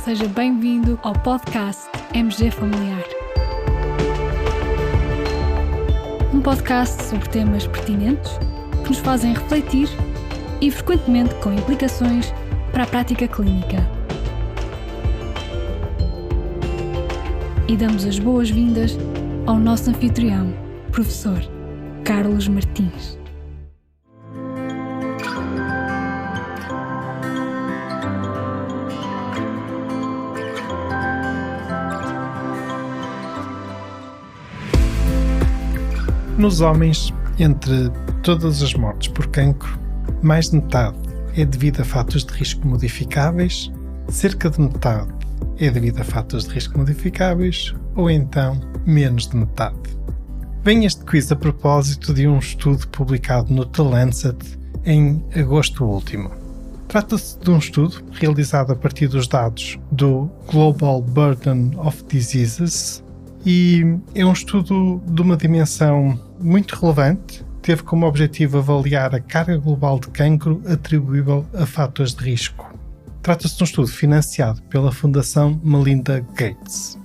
Seja bem-vindo ao podcast MG Familiar. Um podcast sobre temas pertinentes que nos fazem refletir e frequentemente com implicações para a prática clínica. E damos as boas-vindas ao nosso anfitrião, professor Carlos Martins. Nos homens, entre todas as mortes por cancro, mais de metade é devido a fatores de risco modificáveis, cerca de metade é devido a fatores de risco modificáveis ou então menos de metade. Vem este quiz a propósito de um estudo publicado no The Lancet em agosto último. Trata-se de um estudo realizado a partir dos dados do Global Burden of Diseases e é um estudo de uma dimensão muito relevante. Teve como objetivo avaliar a carga global de cancro atribuível a fatores de risco. Trata-se de um estudo financiado pela Fundação Melinda Gates.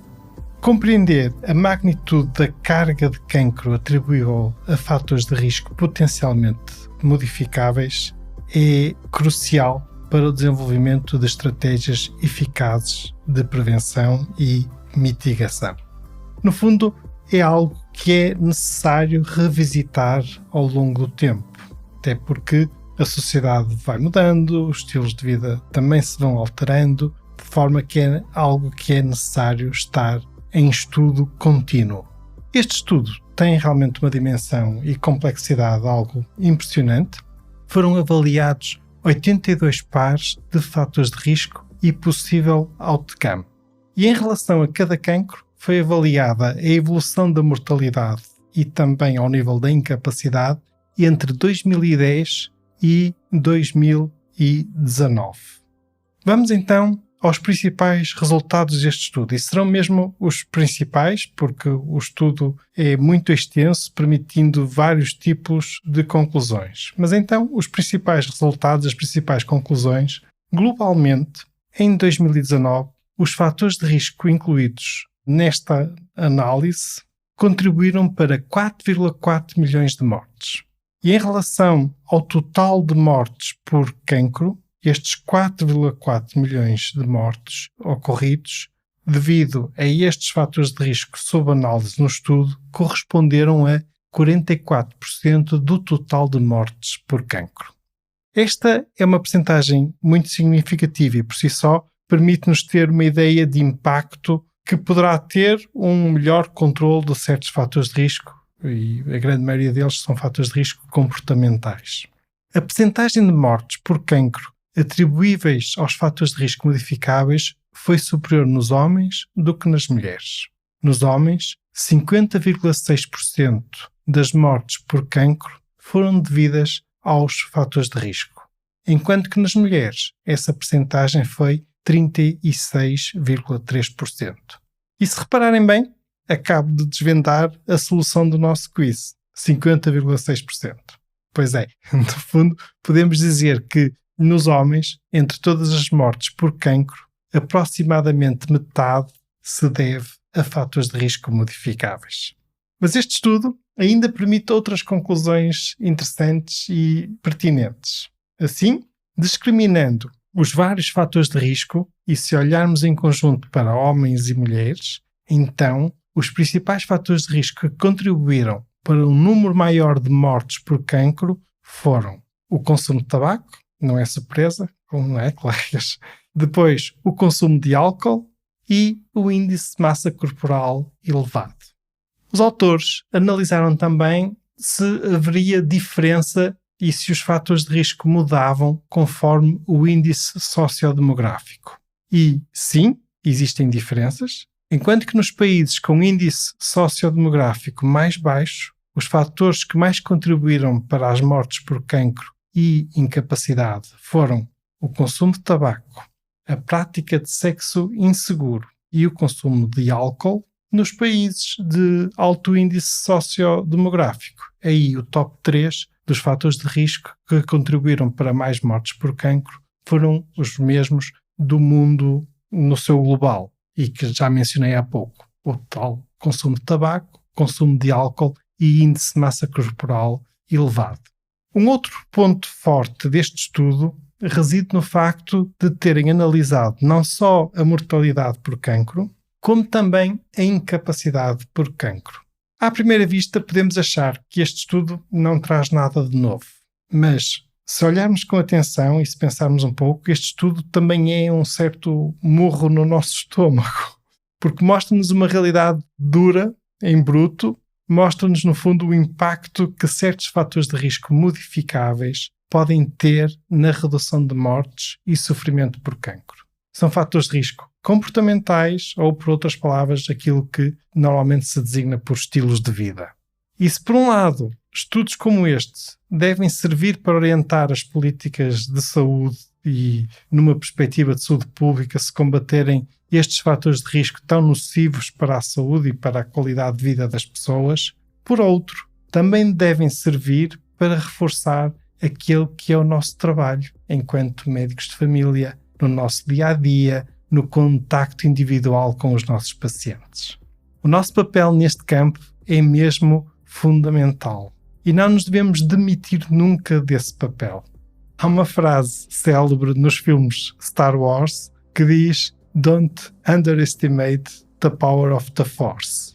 Compreender a magnitude da carga de cancro atribuível a fatores de risco potencialmente modificáveis é crucial para o desenvolvimento de estratégias eficazes de prevenção e mitigação. No fundo, é algo que é necessário revisitar ao longo do tempo, até porque a sociedade vai mudando, os estilos de vida também se vão alterando, de forma que é algo que é necessário estar em estudo contínuo. Este estudo tem realmente uma dimensão e complexidade algo impressionante. Foram avaliados 82 pares de fatores de risco e possível outcome. E em relação a cada cancro, foi avaliada a evolução da mortalidade e também ao nível da incapacidade entre 2010 e 2019. Vamos então aos principais resultados deste estudo. E serão mesmo os principais, porque o estudo é muito extenso, permitindo vários tipos de conclusões. Mas então, os principais resultados, as principais conclusões, globalmente, em 2019, os fatores de risco incluídos nesta análise contribuíram para 4,4 milhões de mortes. E em relação ao total de mortes por cancro, estes 4,4 milhões de mortes ocorridos, devido a estes fatores de risco sob análise no estudo, corresponderam a 44% do total de mortes por cancro. Esta é uma percentagem muito significativa e, por si só, permite-nos ter uma ideia de impacto que poderá ter um melhor controle de certos fatores de risco, e a grande maioria deles são fatores de risco comportamentais. A percentagem de mortes por cancro atribuíveis aos fatores de risco modificáveis foi superior nos homens do que nas mulheres. Nos homens, 50,6% das mortes por cancro foram devidas aos fatores de risco, enquanto que nas mulheres essa percentagem foi 36,3%. E se repararem bem, acabo de desvendar a solução do nosso quiz, 50,6%. Pois é, no fundo, podemos dizer que nos homens, entre todas as mortes por cancro, aproximadamente metade se deve a fatores de risco modificáveis. Mas este estudo ainda permite outras conclusões interessantes e pertinentes. Assim, discriminando os vários fatores de risco, e se olharmos em conjunto para homens e mulheres, então os principais fatores de risco que contribuíram para um número maior de mortes por cancro foram o consumo de tabaco, não é surpresa, não é, colegas? Depois, o consumo de álcool e o índice de massa corporal elevado. Os autores analisaram também se haveria diferença e se os fatores de risco mudavam conforme o índice sociodemográfico. E, sim, existem diferenças, enquanto que nos países com índice sociodemográfico mais baixo, os fatores que mais contribuíram para as mortes por cancro e incapacidade foram o consumo de tabaco, a prática de sexo inseguro e o consumo de álcool. Nos países de alto índice sociodemográfico, aí o top 3 dos fatores de risco que contribuíram para mais mortes por cancro foram os mesmos do mundo no seu global e que já mencionei há pouco, o tal consumo de tabaco, consumo de álcool e índice de massa corporal elevado. Um outro ponto forte deste estudo reside no facto de terem analisado não só a mortalidade por cancro, como também a incapacidade por cancro. À primeira vista, podemos achar que este estudo não traz nada de novo, mas se olharmos com atenção e se pensarmos um pouco, este estudo também é um certo murro no nosso estômago, porque mostra-nos uma realidade dura, em bruto, mostra-nos, no fundo, o impacto que certos fatores de risco modificáveis podem ter na redução de mortes e sofrimento por cancro. São fatores de risco comportamentais ou, por outras palavras, aquilo que normalmente se designa por estilos de vida. E se, por um lado, estudos como este devem servir para orientar as políticas de saúde e, numa perspectiva de saúde pública, se combaterem estes fatores de risco tão nocivos para a saúde e para a qualidade de vida das pessoas, por outro, também devem servir para reforçar aquele que é o nosso trabalho enquanto médicos de família, no nosso dia-a-dia, no contacto individual com os nossos pacientes. O nosso papel neste campo é mesmo fundamental e não nos devemos demitir nunca desse papel. Há uma frase célebre nos filmes Star Wars que diz "Don't underestimate the power of the Force".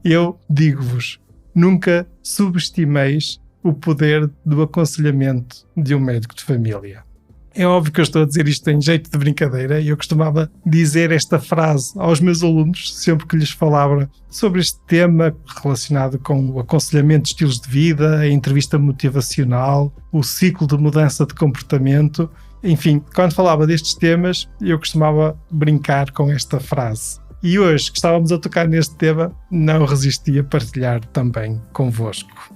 Eu digo-vos, nunca subestimeis o poder do aconselhamento de um médico de família. É óbvio que eu estou a dizer isto em jeito de brincadeira e eu costumava dizer esta frase aos meus alunos sempre que lhes falava sobre este tema relacionado com o aconselhamento de estilos de vida, a entrevista motivacional, o ciclo de mudança de comportamento. Enfim, quando falava destes temas, eu costumava brincar com esta frase. E hoje, que estávamos a tocar neste tema, não resisti a partilhar também convosco.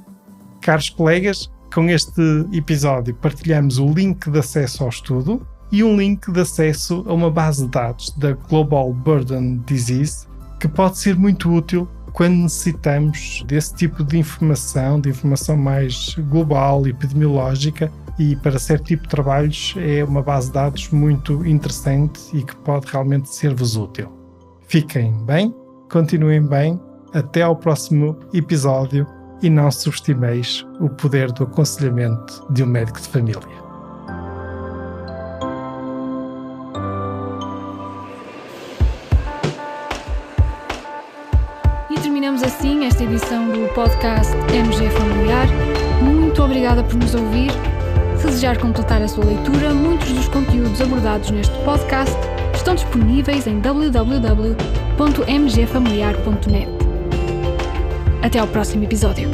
Caros colegas, com este episódio partilhamos o link de acesso ao estudo e um link de acesso a uma base de dados da Global Burden Disease que pode ser muito útil quando necessitamos desse tipo de informação mais global, epidemiológica, e para certo tipo de trabalhos é uma base de dados muito interessante e que pode realmente ser-vos útil. Fiquem bem, continuem bem, até ao próximo episódio. E não subestimeis o poder do aconselhamento de um médico de família. E terminamos assim esta edição do podcast MG Familiar. Muito obrigada por nos ouvir. Se desejar completar a sua leitura, muitos dos conteúdos abordados neste podcast estão disponíveis em www.mgfamiliar.net. Até ao próximo episódio.